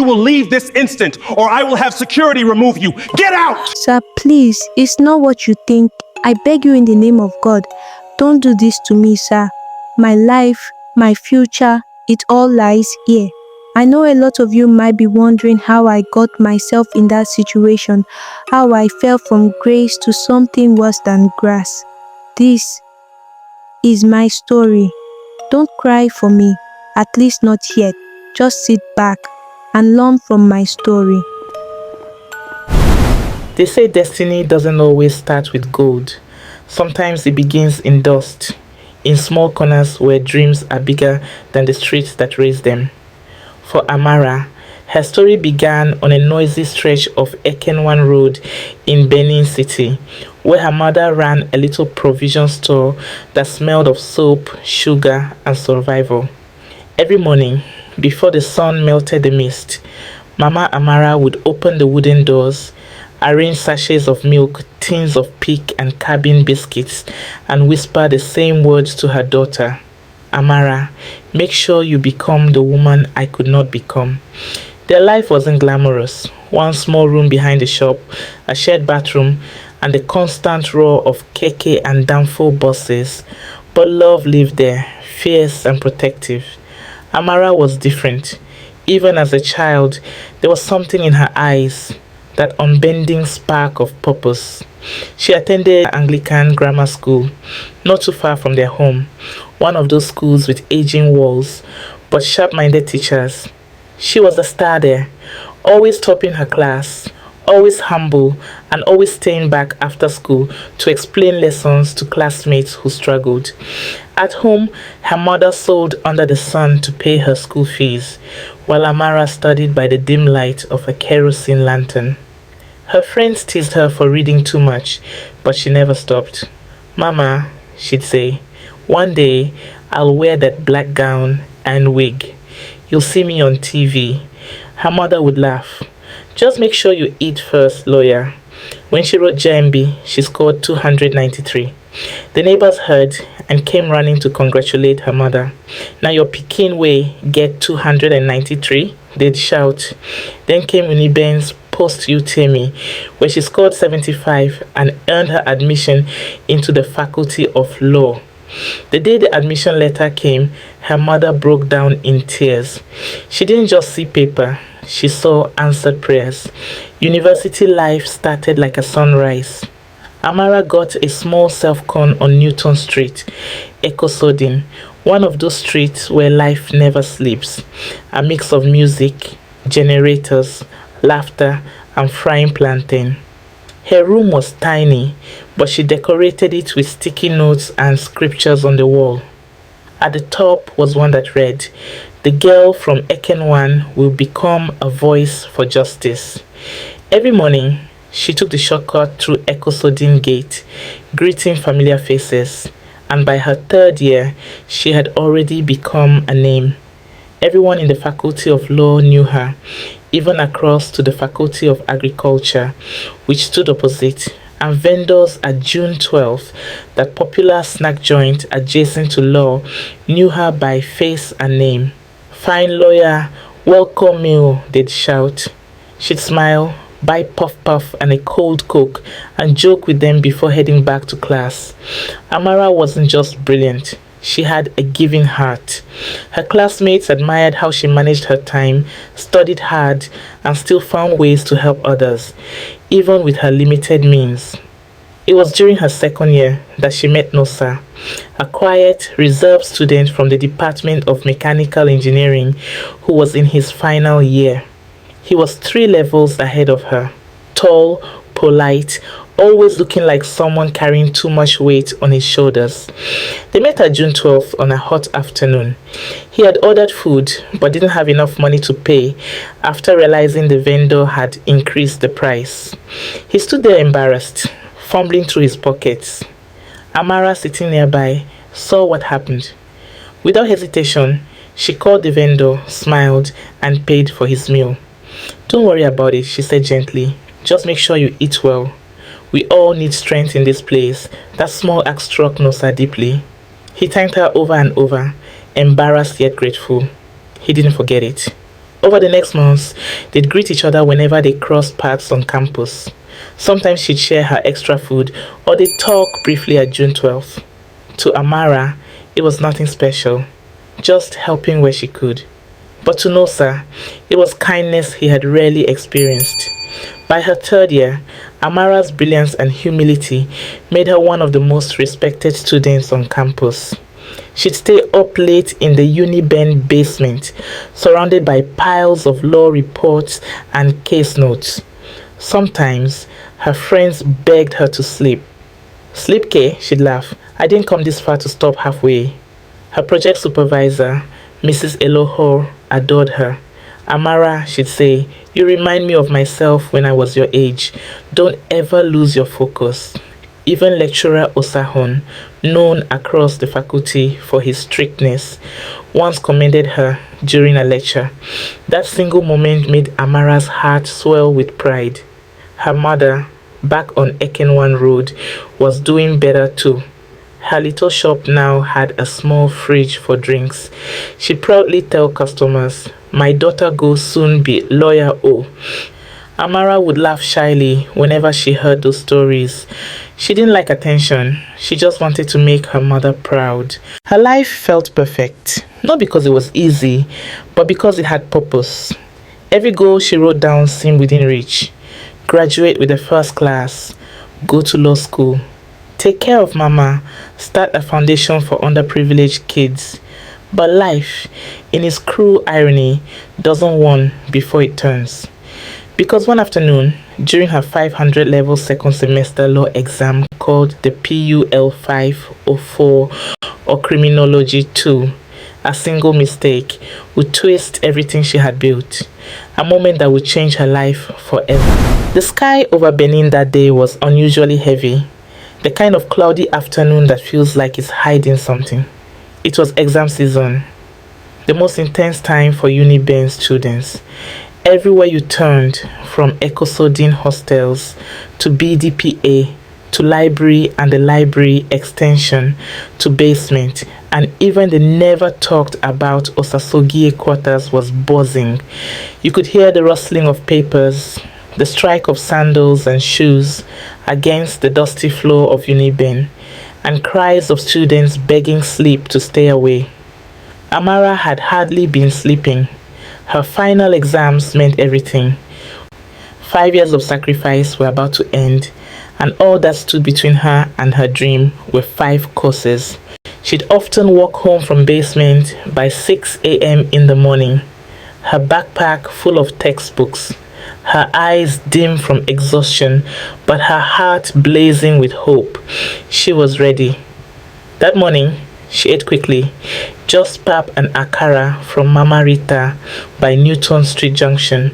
You will leave this instant, or I will have security remove you. Get out! Sir, please, it's not what you think. I beg you in the name of God, don't do this to me, sir. My life, my future, it all lies here. I know a lot of you might be wondering how I got myself in that situation, how I fell from grace to something worse than grass. This is my story. Don't cry for me, at least not yet. Just sit back and learn from my story. They say destiny doesn't always start with gold. Sometimes it begins in dust, in small corners where dreams are bigger than the streets that raised them. For Amara, her story began on a noisy stretch of Ekenwan Road in Benin City, where her mother ran a little provision store that smelled of soap, sugar, and survival. Every morning, before the sun melted the mist, Mama Amara would open the wooden doors, arrange sachets of milk, tins of peak and cabin biscuits, and whisper the same words to her daughter. Amara, make sure you become the woman I could not become. Their life wasn't glamorous. One small room behind the shop, a shared bathroom, and the constant roar of keke and danfo buses. But love lived there, fierce and protective. Amara was different. Even as a child, there was something in her eyes, that unbending spark of purpose. She attended Anglican grammar school, not too far from their home, one of those schools with aging walls, but sharp-minded teachers. She was a star there, always topping her class, always humble, and always staying back after school to explain lessons to classmates who struggled. At home, her mother sewed under the sun to pay her school fees, while Amara studied by the dim light of a kerosene lantern. Her friends teased her for reading too much, but she never stopped. Mama, she'd say, one day I'll wear that black gown and wig. You'll see me on TV. Her mother would laugh. Just make sure you eat first, lawyer. When she wrote JMB, she scored 293. The neighbors heard and came running to congratulate her mother. Now your Pekin way get 293, they'd shout. Then came Uniben's post-UTME, where she scored 75 and earned her admission into the Faculty of Law. The day the admission letter came, her mother broke down in tears. She didn't just see paper, she saw answered prayers. University life started like a sunrise. Amara got a small self-con on Newton Street, Ekosodin, one of those streets where life never sleeps. A mix of music, generators, laughter, and frying plantain. Her room was tiny, but she decorated it with sticky notes and scriptures on the wall. At the top was one that read, "The girl from Ekenwan will become a voice for justice." Every morning, she took the shortcut through Ekosodin Gate, greeting familiar faces, and by her third year, she had already become a name. Everyone in the Faculty of Law knew her, even across to the Faculty of Agriculture, which stood opposite, and vendors at June 12th, that popular snack joint adjacent to law, knew her by face and name. "Fine lawyer, welcome you," they'd shout. She'd smile, buy puff puff and a cold Coke, and joke with them before heading back to class. Amara wasn't just brilliant. She had a giving heart. Her classmates admired how she managed her time, studied hard, and still found ways to help others, even with her limited means. It was during her second year that she met Nosa, a quiet, reserved student from the Department of Mechanical Engineering who was in his final year. He was 3 levels ahead of her, tall, polite, always looking like someone carrying too much weight on his shoulders. They met at June 12th on a hot afternoon. He had ordered food but didn't have enough money to pay after realizing the vendor had increased the price. He stood there embarrassed, fumbling through his pockets. Amara, sitting nearby, saw what happened. Without hesitation, she called the vendor, smiled, and paid for his meal. "Don't worry about it," she said gently. "Just make sure you eat well. We all need strength in this place." That small act struck Nosa deeply. He thanked her over and over, embarrassed yet grateful. He didn't forget it. Over the next months, they'd greet each other whenever they crossed paths on campus. Sometimes she'd share her extra food, or they'd talk briefly at June 12th. To Amara, it was nothing special, just helping where she could. But to Nosa, it was kindness he had rarely experienced. By her third year, Amara's brilliance and humility made her one of the most respected students on campus. She'd stay up late in the Uniben basement, surrounded by piles of law reports and case notes. Sometimes, her friends begged her to sleep. "Sleep, K," she'd laugh. "I didn't come this far to stop halfway." Her project supervisor, Mrs. Elohor, adored her. "Amara," she'd say, "you remind me of myself when I was your age. Don't ever lose your focus." Even lecturer Osahon, known across the faculty for his strictness, once commended her during a lecture. That single moment made Amara's heart swell with pride. Her mother, back on Ekenwan Road, was doing better too. Her little shop now had a small fridge for drinks. She'd proudly tell customers, "My daughter go soon be lawyer O." Amara would laugh shyly whenever she heard those stories. She didn't like attention. She just wanted to make her mother proud. Her life felt perfect, not because it was easy, but because it had purpose. Every goal she wrote down seemed within reach. Graduate with a first class, go to law school, take care of mama, start a foundation for underprivileged kids. But life, in its cruel irony, doesn't warn before it turns. Because one afternoon, during her 500 level second semester law exam called the PUL 504 or Criminology 2, a single mistake would twist everything she had built. A moment that would change her life forever. The sky over Benin that day was unusually heavy. The kind of cloudy afternoon that feels like it's hiding something. It was exam season. The most intense time for Uniben students. Everywhere you turned, from Ecosodin hostels to BDPA to library and the library extension to basement, and even the never talked about Osasogie quarters was buzzing. You could hear the rustling of papers, the strike of sandals and shoes against the dusty floor of Uniben, and cries of students begging sleep to stay away. Amara had hardly been sleeping. Her final exams meant everything. 5 years of sacrifice were about to end, and all that stood between her and her dream were 5 courses. She'd often walk home from basement by 6 a.m. in the morning, her backpack full of textbooks, her eyes dim from exhaustion, but her heart blazing with hope. She was ready. That morning, she ate quickly, just pap and akara from Mama Rita by Newton Street Junction,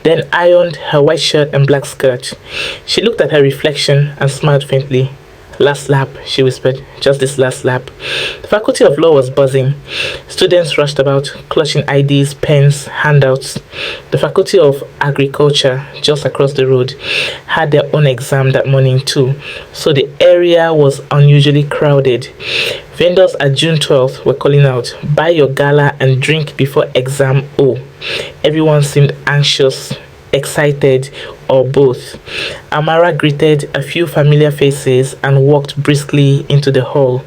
then ironed her white shirt and black skirt. She looked at her reflection and smiled faintly. "Last lap," she whispered, "just this last lap." The Faculty of Law was buzzing. Students rushed about, clutching IDs, pens, handouts. The Faculty of Agriculture, just across the road, had their own exam that morning too, so the area was unusually crowded. Vendors at June 12th were calling out, "Buy your gala and drink before exam O." Everyone seemed anxious, excited, or both. Amara greeted a few familiar faces and walked briskly into the hall.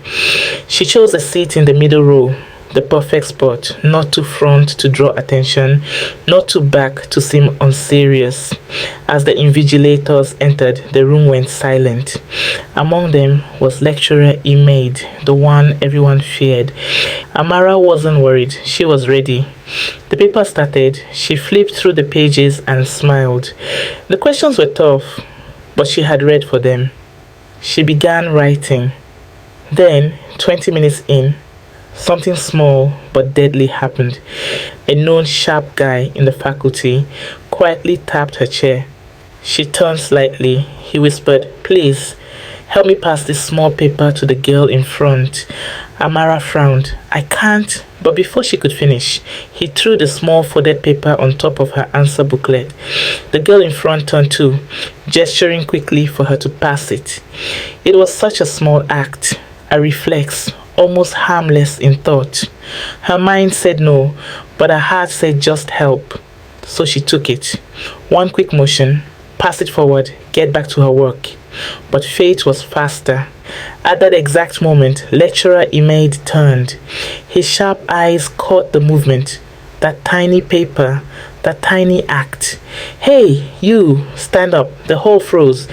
She chose a seat in the middle row, the perfect spot, not too front to draw attention, not too back to seem unserious. As the invigilators entered, the room went silent. Among them was lecturer Imaid, the one everyone feared. Amara wasn't worried. She was ready. The paper started. She flipped through the pages and smiled. The questions were tough, but she had read for them. She began writing. Then, 20 minutes in, something small but deadly happened. A known sharp guy in the faculty quietly tapped her chair. She turned slightly. He whispered, "Please, help me pass this small paper to the girl in front." Amara frowned. "I can't." But before she could finish, he threw the small folded paper on top of her answer booklet. The girl in front turned too, gesturing quickly for her to pass it. It was such a small act, a reflex, almost harmless in thought. Her mind said no, but her heart said just help. so she took it. One quick motion, pass it forward, get back to her work. But fate was faster. At that exact moment, lecturer Imaid turned. His sharp eyes caught the movement. That tiny paper, that tiny act. Hey, you, stand up. The hall froze.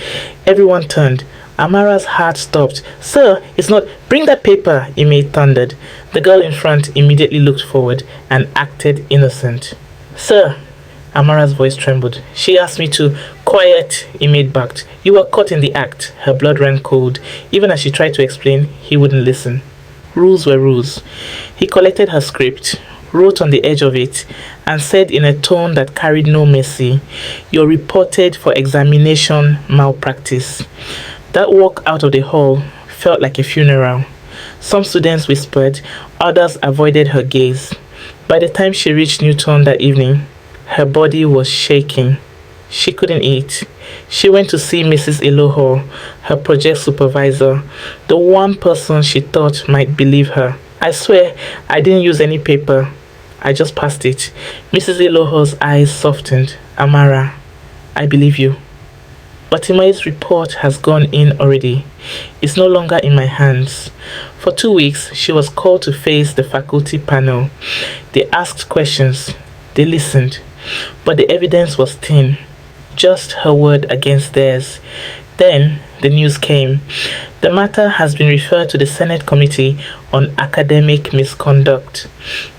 Everyone turned. Amara's heart stopped. Sir, it's not. Bring that paper, Imaid thundered. The girl in front immediately looked forward and acted innocent. Sir, Amara's voice trembled. She asked me to. Quiet, Imaid barked. You were caught in the act. Her blood ran cold. Even as she tried to explain, he wouldn't listen. Rules were rules. He collected her script, wrote on the edge of it, and said in a tone that carried no mercy, You're reported for examination malpractice. That walk out of the hall felt like a funeral. Some students whispered, others avoided her gaze. By the time she reached Newton that evening, her body was shaking. She couldn't eat. She went to see Mrs. Eloho, her project supervisor, the one person she thought might believe her. I swear, I didn't use any paper. I just passed it. Mrs. Eloho's eyes softened. Amara, I believe you. But Imaid's report has gone in already. It's no longer in my hands. For 2 weeks, she was called to face the faculty panel. They asked questions. They listened. But the evidence was thin. Just her word against theirs. Then the news came. The matter has been referred to the Senate Committee on Academic Misconduct.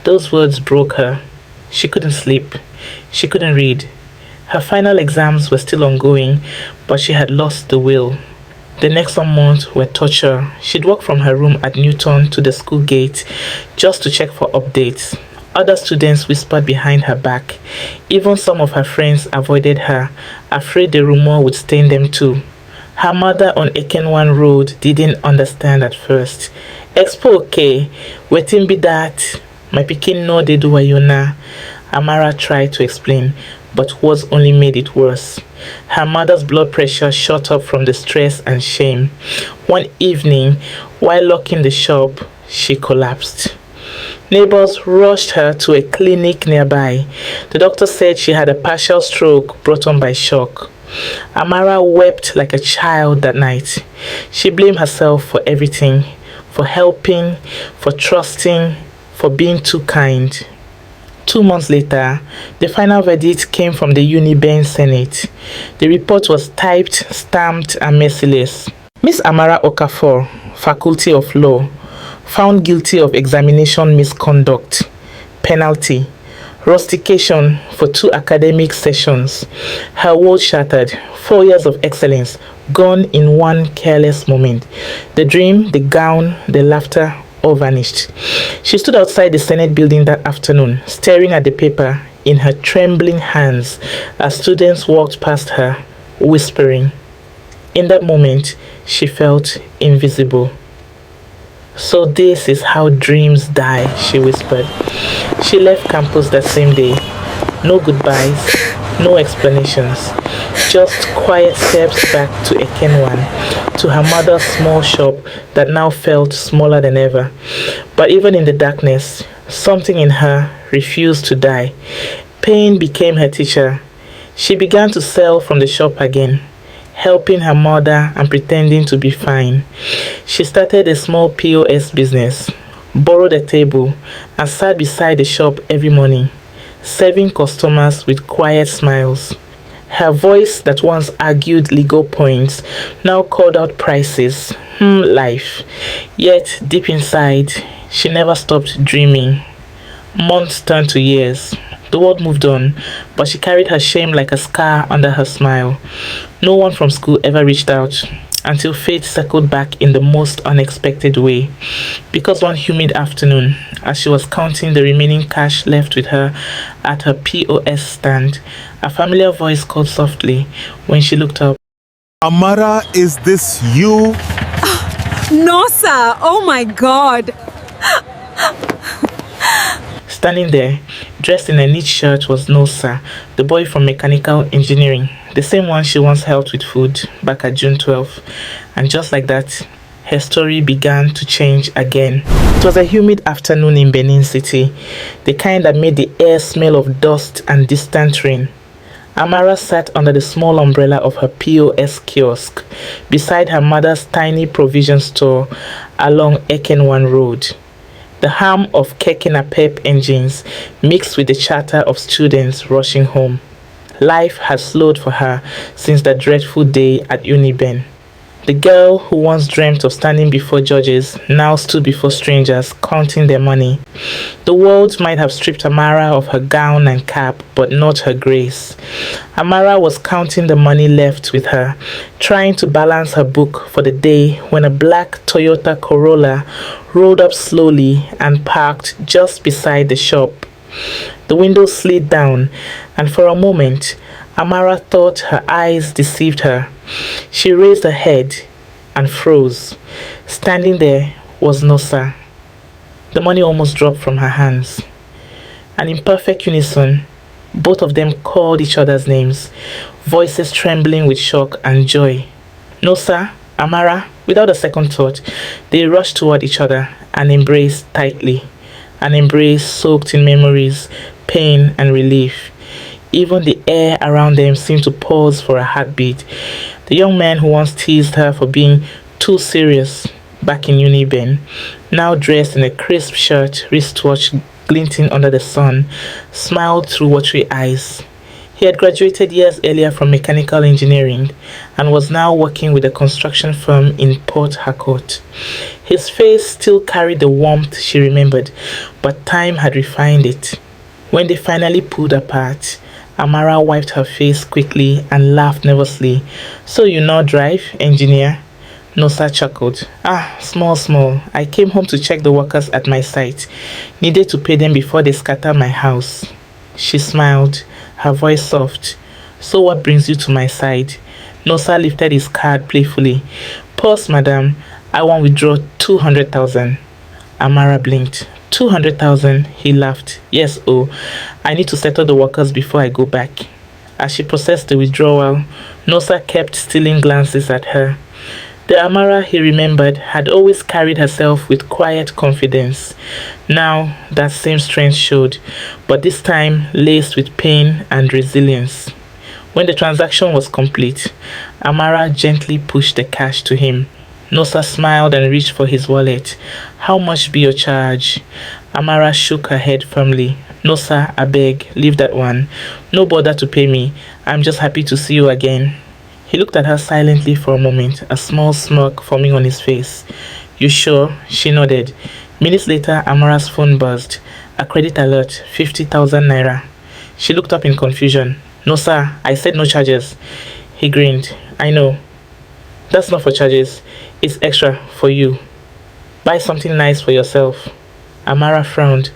Those words broke her. She couldn't sleep. She couldn't read. Her final exams were still ongoing, but she had lost the will. The next some months were torture. She'd walk from her room at Newton to the school gate just to check for updates. Other students whispered behind her back. Even some of her friends avoided her, afraid the rumor would stain them too. Her mother on Ekenwan Road didn't understand at first. Expo okay, wetin be that? My pikin no dey do wayona. Amara tried to explain, but words only made it worse. Her mother's blood pressure shot up from the stress and shame. One evening, while locking the shop, she collapsed. Neighbors rushed her to a clinic nearby. The doctor said she had a partial stroke brought on by shock. Amara wept like a child that night. She blamed herself for everything, for helping, for trusting, for being too kind. 2 months later, the final verdict came from the Uniben Senate. The report was typed, stamped, and merciless. Miss Amara Okafor, Faculty of Law, found guilty of examination misconduct, penalty, rustication for 2 academic sessions. Her world shattered, 4 years of excellence, gone in one careless moment. The dream, the gown, the laughter, all vanished. She stood outside the Senate building that afternoon, staring at the paper in her trembling hands as students walked past her, whispering. In that moment, she felt invisible. So this is how dreams die, she whispered. She left campus that same day. No goodbyes, no explanations. Just quiet steps back to Ekenwan, to her mother's small shop that now felt smaller than ever. But even in the darkness, something in her refused to die. Pain became her teacher. She began to sell from the shop again, helping her mother and pretending to be fine. She started a small POS business, borrowed a table, and sat beside the shop every morning, serving customers with quiet smiles. Her voice that once argued legal points now called out prices, life. Yet, deep inside, she never stopped dreaming. Months turned to years. The world moved on, but she carried her shame like a scar under her smile. No one from school ever reached out until fate circled back in the most unexpected way. Because one humid afternoon, as she was counting the remaining cash left with her at her POS stand, a familiar voice called softly. When she looked up, Amara, is this you? No, sir. Oh my God. Standing there, dressed in a neat shirt, was Nosa, the boy from mechanical engineering, the same one she once helped with food back at June 12th. And just like that, her story began to change again. It was a humid afternoon in Benin City, the kind that made the air smell of dust and distant rain. Amara sat under the small umbrella of her POS kiosk beside her mother's tiny provision store along Ekenwan Road. The hum of keke napep engines mixed with the chatter of students rushing home. Life had slowed for her since that dreadful day at Uniben. The girl who once dreamt of standing before judges now stood before strangers counting their money. The world might have stripped Amara of her gown and cap, but not her grace. Amara was counting the money left with her, trying to balance her book for the day when a black Toyota Corolla rolled up slowly and parked just beside the shop. The window slid down, and for a moment, Amara thought her eyes deceived her. She raised her head and froze. Standing there was Nosa. The money almost dropped from her hands. And in perfect unison, both of them called each other's names, voices trembling with shock and joy. Nosa, Amara, without a second thought, they rushed toward each other and embraced tightly. An embrace soaked in memories, pain, and relief. Even the air around them seemed to pause for a heartbeat. The young man who once teased her for being too serious back in Uniben, now dressed in a crisp shirt, wristwatch glinting under the sun, smiled through watery eyes. He had graduated years earlier from mechanical engineering and was now working with a construction firm in Port Harcourt. His face still carried the warmth she remembered, but time had refined it. When they finally pulled apart, Amara wiped her face quickly and laughed nervously. "So you now drive, engineer?" Nosa chuckled. Small. I came home to check the workers at my site. Needed to pay them before they scatter my house." She smiled, her voice soft. "So what brings you to my side?" Nosa lifted his card playfully. "Pause, madam. I want withdraw 200,000. Amara blinked. 200,000, he laughed. "Yes, I need to settle the workers before I go back." As she processed the withdrawal, Nosa kept stealing glances at her. The Amara he remembered had always carried herself with quiet confidence. Now that same strength showed, but this time laced with pain and resilience. When the transaction was complete, Amara gently pushed the cash to him. Nosa smiled and reached for his wallet. "How much be your charge?" Amara shook her head firmly. "Nosa, I beg, leave that one. No bother to pay me. I'm just happy to see you again." He looked at her silently for a moment, a small smirk forming on his face. "You sure?" She nodded. Minutes later, Amara's phone buzzed. A credit alert, 50,000 naira. She looked up in confusion. "No, sir, I said no charges." He grinned. "I know. That's not for charges. It's extra for you. Buy something nice for yourself." Amara frowned.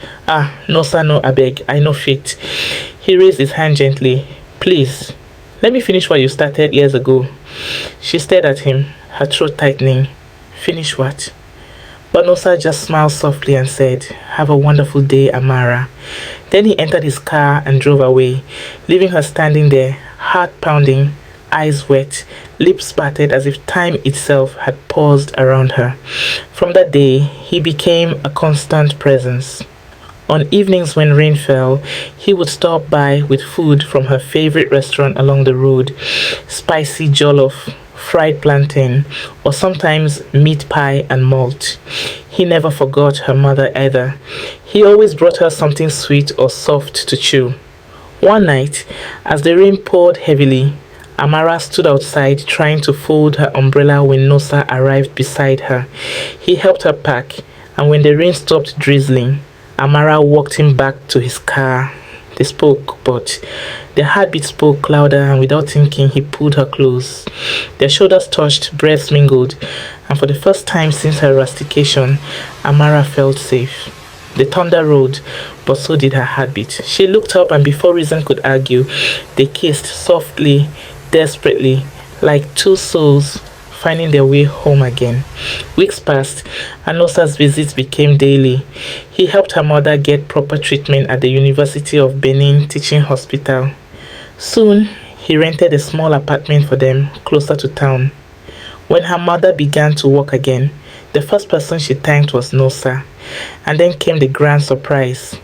No sir, no, I beg. I no fit." He raised his hand gently. "Please, let me finish what you started years ago." She stared at him, her throat tightening. "Finish what?" But Nosa just smiled softly and said, "Have a wonderful day, Amara." Then he entered his car and drove away, leaving her standing there, heart pounding, eyes wet, lips parted as if time itself had paused around her. From that day, he became a constant presence. On evenings when rain fell, he would stop by with food from her favorite restaurant along the road, spicy jollof, fried plantain, or sometimes meat pie and malt. He never forgot her mother either. He always brought her something sweet or soft to chew. One night, as the rain poured heavily, Amara stood outside trying to fold her umbrella when Nosa arrived beside her. He helped her pack, and when the rain stopped drizzling, Amara walked him back to his car. They spoke, but their heartbeat spoke louder, and without thinking, he pulled her close. Their shoulders touched, breaths mingled, and for the first time since her rustication, Amara felt safe. The thunder rolled, but so did her heartbeat. She looked up, and before reason could argue, they kissed softly, desperately, like two souls finding their way home again. Weeks passed, and Nosa's visits became daily. He helped her mother get proper treatment at the University of Benin Teaching Hospital. Soon, he rented a small apartment for them closer to town. When her mother began to walk again, The first person she thanked was Nosa, and then came the grand surprise.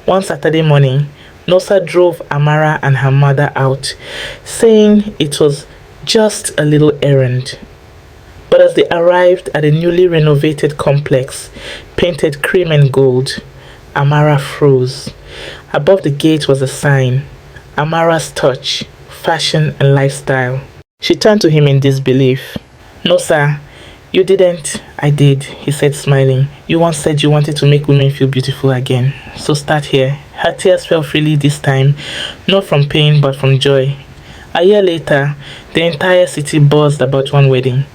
One Saturday morning, Nosa drove Amara and her mother out, saying it was just a little errand. But as they arrived at a newly renovated complex, painted cream and gold, Amara froze. Above the gate was a sign, Amara's Touch, Fashion and Lifestyle. She turned to him in disbelief. "No, sir, you didn't." "I did," he said, smiling. "You once said you wanted to make women feel beautiful again. So start here." Her tears fell freely this time, not from pain but from joy. A year later, the entire city buzzed about one wedding.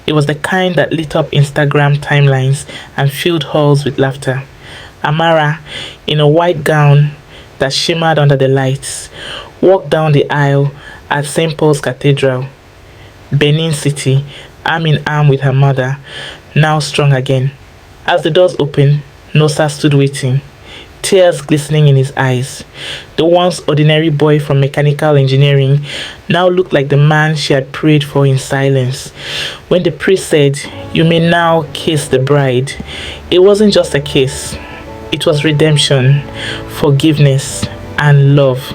It was the kind that lit up Instagram timelines and filled halls with laughter. Amara, in a white gown that shimmered under the lights, walked down the aisle at St. Paul's Cathedral, Benin City, arm in arm with her mother, now strong again. As the doors opened, Nosa stood waiting, tears glistening in his eyes. The once ordinary boy from mechanical engineering now looked like the man she had prayed for in silence. When the priest said, "You may now kiss the bride," it wasn't just a kiss. It was redemption, forgiveness, and love,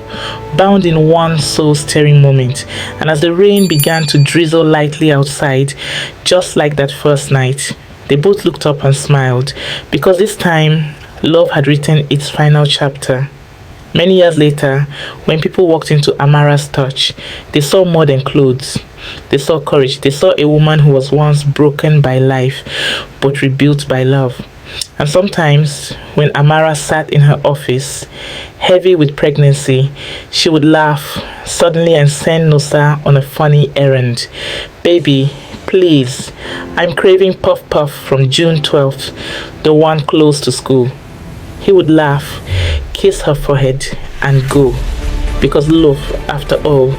bound in one soul-stirring moment. And as the rain began to drizzle lightly outside, just like that first night, they both looked up and smiled, because this time, love had written its final chapter. Many years later, when people walked into Amara's Touch, they saw more than clothes. They saw courage. They saw a woman who was once broken by life, but rebuilt by love. And sometimes, when Amara sat in her office, heavy with pregnancy, she would laugh suddenly and send Nosa on a funny errand. "Baby, please, I'm craving puff puff from June 12th, the one close to school." He would laugh, kiss her forehead, and go. Because love, after all,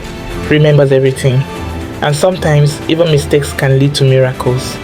remembers everything. And sometimes, even mistakes can lead to miracles.